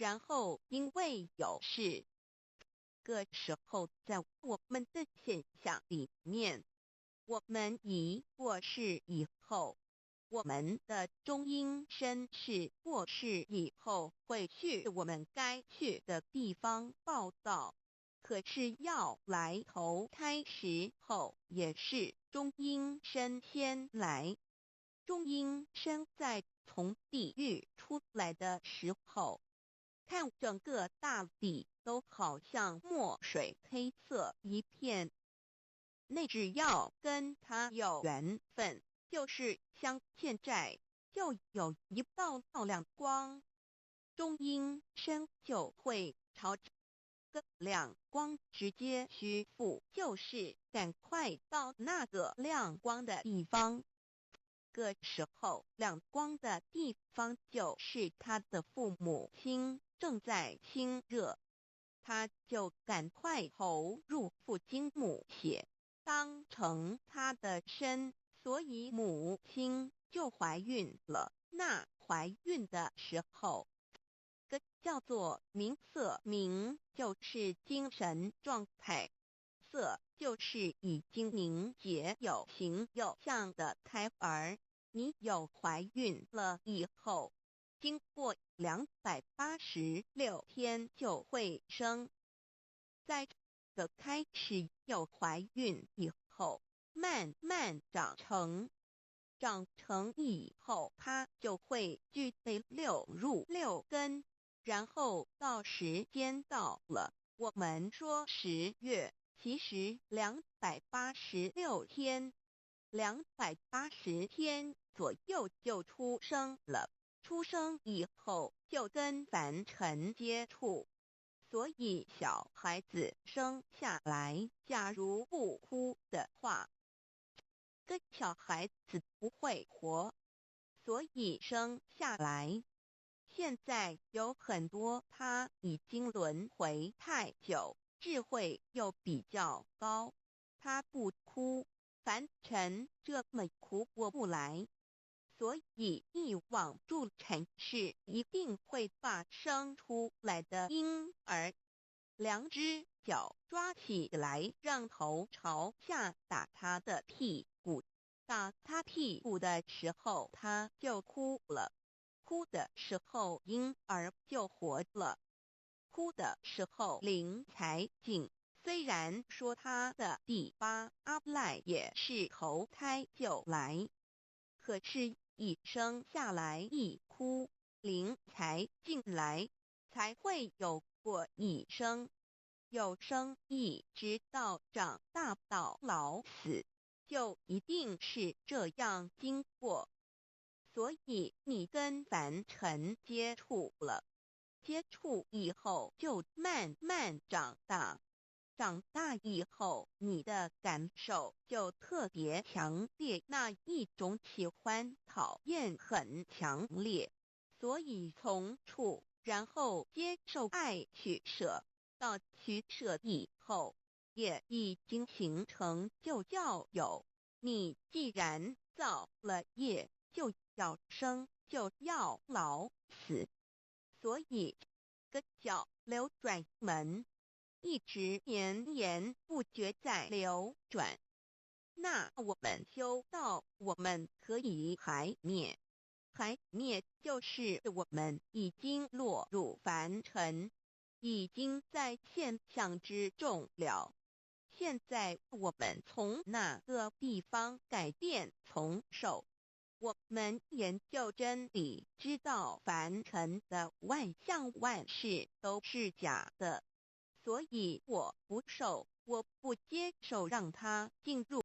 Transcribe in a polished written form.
然后因为有事，个时候在我们的现象里面，我们已过世以后，我们的中阴身是过世以后会去我们该去的地方报道。可是要来投胎时候，也是中阴身先来。中阴身在从地狱出来的时候，看整个大地都好像墨水黑色一片，那只要跟他有缘分，就是像现在就有一道亮光，中阴身就会朝这个亮光直接屈服，就是赶快到那个亮光的地方。个时候，亮光的地方就是他的父母亲正在亲热，他就赶快投入父精母血，当成他的身，所以母亲就怀孕了。那怀孕的时候，个叫做明色，明就是精神状态，色就是已经凝结有形有相的胎儿。你有怀孕了以后，经过286天就会生。在这开始有怀孕以后，慢慢长成以后，它就会具备6根，然后到时间到了，我们说10月，其实286天，280天左右就出生了。出生以后就跟凡尘接触，所以小孩子生下来，假如不哭的话，跟小孩子不会活，所以生下来。现在有很多他已经轮回太久，智慧又比较高，他不哭，凡尘这么苦过不来，所以一往助尘是一定会把生出来的婴儿2只脚抓起来，让头朝下打他的屁股。打他屁股的时候，他就哭了。哭的时候，婴儿就活了。哭的时候灵才静。虽然说他的第8阿赖也是投胎就来，可是一生下来一哭，灵才进来，才会有过一生。有生一直到长大到老死，就一定是这样经过。所以你跟凡尘接触了，接触以后就慢慢长大，长大以后你的感受就特别强烈，那一种喜欢讨厌很强烈，所以从处然后接受爱取舍，到取舍以后也已经形成就叫有。你既然造了业，就要生，就要老死，所以个叫流转门，一直绵延不绝在流转。那我们修道，我们可以海灭，海灭就是我们已经落入凡尘，已经在现象之中了。现在我们从那个地方改变从受，我们研究真理，知道凡尘的万象万事都是假的，所以我不受，我不接受让它进入